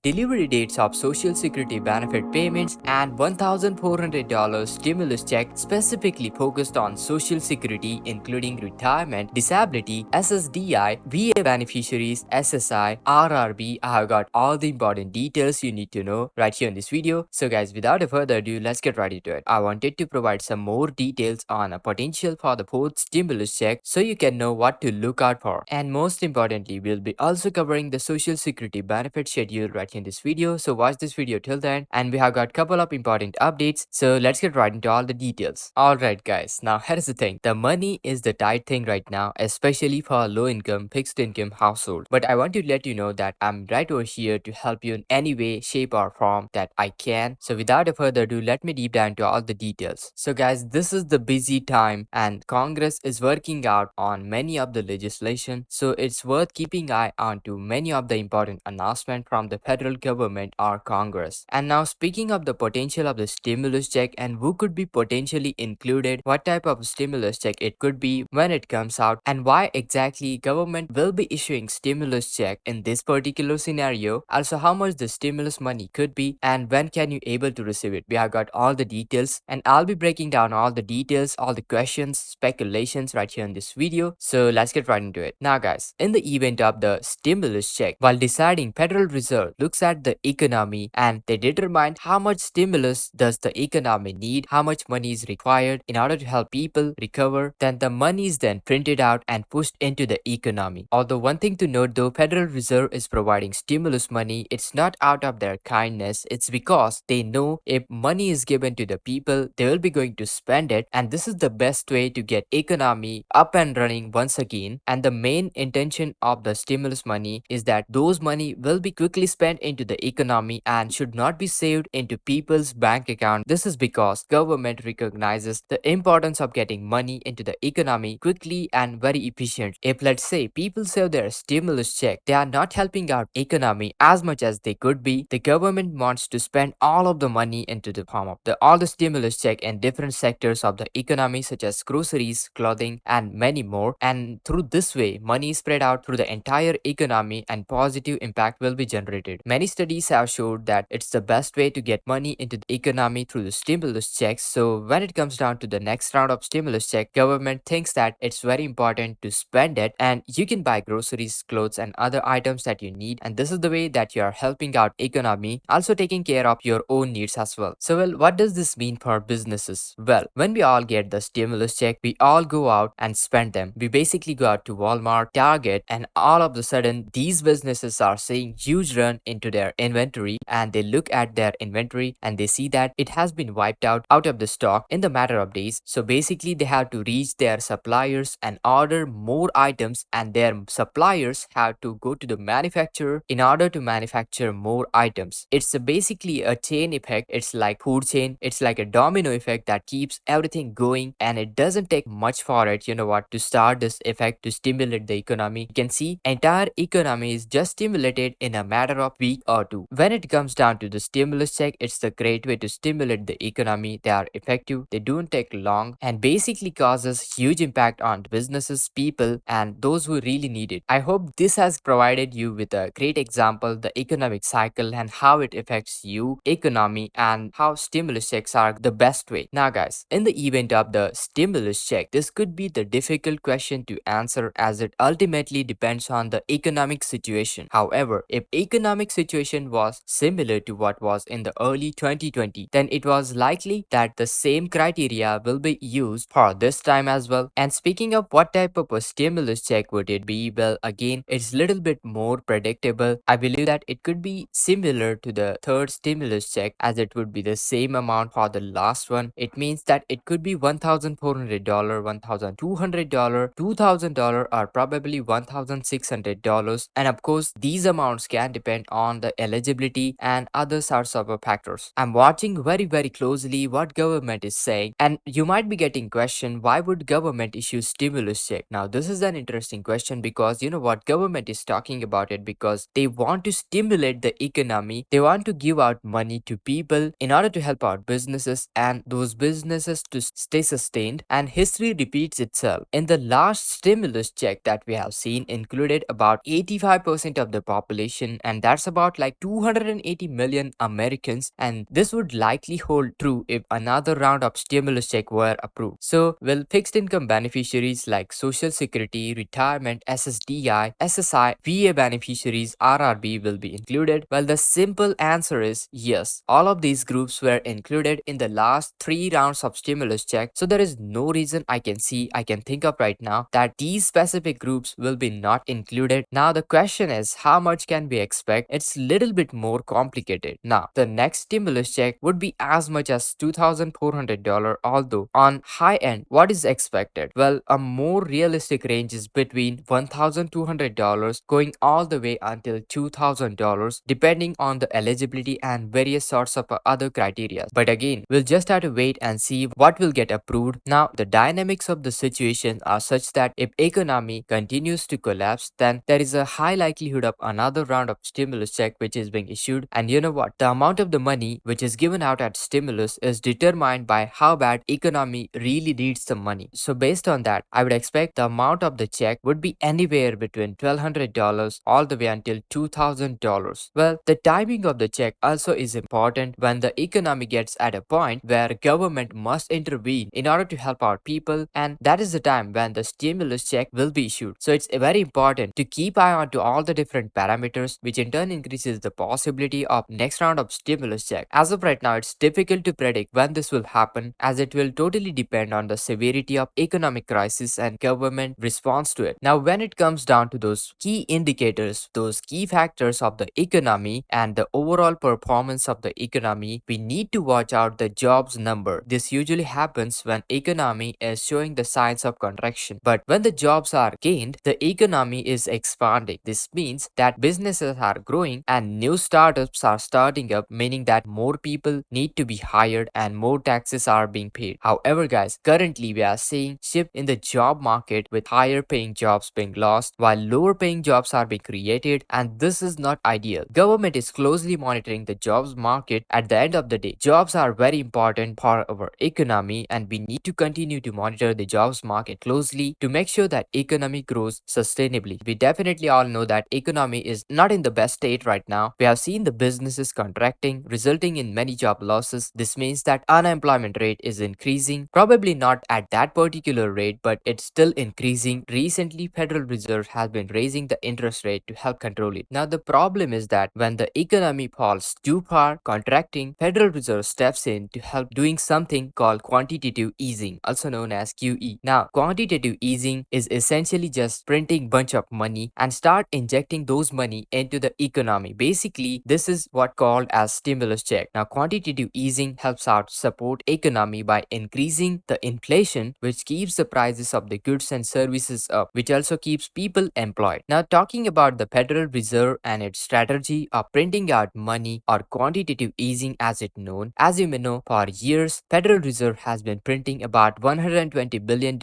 delivery dates of Social Security benefit payments, and $1,400 stimulus check specifically focused on Social Security, including retirement, disability, SSDI, VA beneficiaries, SSI, RRB. I have got all the important details you need to know right here in this video. So guys, without a further ado, let's get right into it. I wanted to provide some more details on a potential for the fourth stimulus check so you can know what to look out for. And most importantly, we'll be also covering the Social Security benefit schedule right in this video. So watch this video till then, and we have got couple of important updates. So let's get right into all the details. Alright guys, now here's the thing. The money is the tight thing right now, especially for low income, fixed income household. But I want to let you know that I'm right over here to help you in any way, shape or form that I can. So without a further ado, let me deep dive into all the details. So guys, this is the busy time and Congress is working out on many of the legislation. So it's worth keeping eye on to many of the important announcements from the federal government or Congress. And now speaking of the potential of the stimulus check and who could be potentially included, what type of stimulus check it could be when it comes out, and why exactly government will be issuing stimulus check in this particular scenario, also how much the stimulus money could be and when can you able to receive it. We have got all the details and I'll be breaking down all the details, all the questions, speculations right here in this video. So let's get right into it. Now guys, in the event of the stimulus check, while deciding, Federal Reserve looks at the economy and they determine how much stimulus does the economy need, how much money is required in order to help people recover. Then the money is then printed out and pushed into the economy. Although one thing to note though, Federal Reserve is providing stimulus money, it's not out of their kindness, it's because they know if money is given to the people, they will be going to spend it, and this is the best way to get economy up and running once again. And the main intention of the stimulus money is that those money will be quickly spent into the economy and should not be saved into people's bank account. This is because government recognizes the importance of getting money into the economy quickly and very efficient. If let's say people save their stimulus check, they are not helping out economy as much as they could be. The government wants to spend all of the money into the form of all the stimulus check in different sectors of the economy such as groceries, clothing and many more. And through this way, money is spread out through the entire economy and positive impact will be generated. Many studies have showed that it's the best way to get money into the economy through the stimulus checks. So when it comes down to the next round of stimulus check, government thinks that it's very important to spend it and you can buy groceries, clothes and other items that you need, and this is the way that you are helping out economy, also taking care of your own needs as well. So well, what does this mean for businesses? Well, when we all get the stimulus check, we all go out and spend them. We basically go out to Walmart, Target, and all of a sudden these businesses are seeing huge run into their inventory, and they look at their inventory and they see that it has been wiped out of the stock in the matter of days. So basically they have to reach their suppliers and order more items, and their suppliers have to go to the manufacturer in order to manufacture more items. It's basically a chain effect. It's like food chain. It's like a domino effect that keeps everything going, and it doesn't take much for it, you know what, to start this effect to stimulate the economy. You can see entire economy is just stimulated in a matter of week or two. When it comes down to the stimulus check, it's the great way to stimulate the economy. They are effective, they don't take long, and basically causes huge impact on businesses, people, and those who really need it. I hope this has provided you with a great example, the economic cycle and how it affects you, economy, and how stimulus checks are the best way. Now guys, in the event of the stimulus check, this could be the difficult question to answer as it ultimately depends on the economic situation. However, if economic situation was similar to what was in the early 2020, then it was likely that the same criteria will be used for this time as well. And speaking of what type of a stimulus check would it be, well again it's little bit more predictable. I believe that it could be similar to the third stimulus check as it would be the same amount for the last one. It means that it could be $1,400, $1,200, $2,000 or probably $1,600, and of course these amounts can depend on the eligibility and other sorts of factors. I'm watching very closely what government is saying, and you might be getting question, why would government issue stimulus check? Now this is an interesting question because you know what, government is talking about it because they want to stimulate the economy. They want to give out money to people in order to help out businesses and those businesses to stay sustained. And history repeats itself. In the last stimulus check that we have seen included about 85% of the population, and that's about like 280 million Americans, and this would likely hold true if another round of stimulus check were approved. So, will fixed income beneficiaries like Social Security, retirement, SSDI, SSI, VA beneficiaries, RRB will be included? Well, the simple answer is yes. All of these groups were included in the last 3 rounds of stimulus check, so there is no reason I can think of right now that these specific groups will be not included. Now the question is, how much can we expect? It's little bit more complicated. Now the next stimulus check would be as much as $2,400, although on high end, what is expected? Well, a more realistic range is between $1,200 going all the way until $2,000, depending on the eligibility and various sorts of other criteria. But again, we'll just have to wait and see what will get approved. Now the dynamics of the situation are such that if economy continues to collapse, then there is a high likelihood of another round of stimulus check which is being issued. And you know what? The amount of the money which is given out at stimulus is determined by how bad economy really needs the money. So based on that, I would expect the amount of the check would be anywhere between $1,200 all the way until $2,000. Well, the timing of the check also is important when the economy gets at a point where government must intervene in order to help out people, and that is the time when the stimulus check will be issued. So it's very important to keep eye on to all the different parameters, which in turn increases the possibility of next round of stimulus check. As of right now, it's difficult to predict when this will happen, as it will totally depend on the severity of economic crisis and government response to it. Now when it comes down to those key indicators, those key factors of the economy and the overall performance of the economy, we need to watch out the jobs number. This usually happens when economy is showing the signs of contraction, but when the jobs are gained, the economy is expanding. This means that businesses are growing and new startups are starting up, meaning that more people need to be hired and more taxes are being paid. However guys, currently we are seeing shift in the job market with higher paying jobs being lost while lower paying jobs are being created, and this is not ideal. Government is closely monitoring the jobs market. At the end of the day, jobs are very important for our economy, and we need to continue to monitor the jobs market closely to make sure that economy grows sustainably. We definitely all know that economy is not in the best state right now. We have seen the businesses contracting, resulting in many job losses. This means that unemployment rate is increasing, probably not at that particular rate, but it's still increasing. Recently, Federal Reserve has been raising the interest rate to help control it. Now the problem is that when the economy falls too far, contracting, Federal Reserve steps in to help doing something called quantitative easing, also known as QE. Now, quantitative easing is essentially just printing bunch of money and start injecting those money into the economy. Basically, this is what called as stimulus check. Now, quantitative easing helps out support economy by increasing the inflation, which keeps the prices of the goods and services up, which also keeps people employed. Now, talking about the Federal Reserve and its strategy of printing out money or quantitative easing as it known. As you may know, for years, Federal Reserve has been printing about $120 billion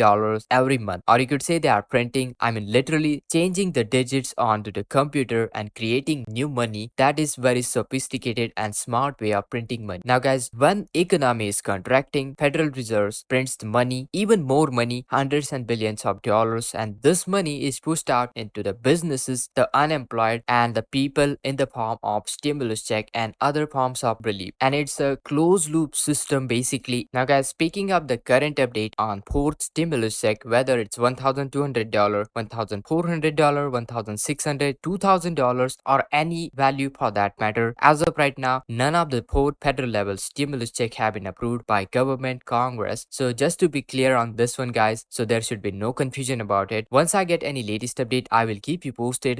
every month. Or you could say they are printing, literally changing the digits onto the computer and creating new money. That is very sophisticated and smart way of printing money. Now guys, when economy is contracting, Federal Reserve prints the money, even more money, hundreds and billions of dollars, and this money is pushed out into the businesses, the unemployed, and the people in the form of stimulus check and other forms of relief. And it's a closed loop system basically. Now guys, speaking of the current update on fourth stimulus check, whether it's $1,200, $1,400, $1,600, $2,000, or any value for that matter, as of right now, none of the fourth federal level stimulus check have been approved by government Congress. So just to be clear on this one guys, so there should be no confusion about it. Once I get any latest update, I will keep you posted.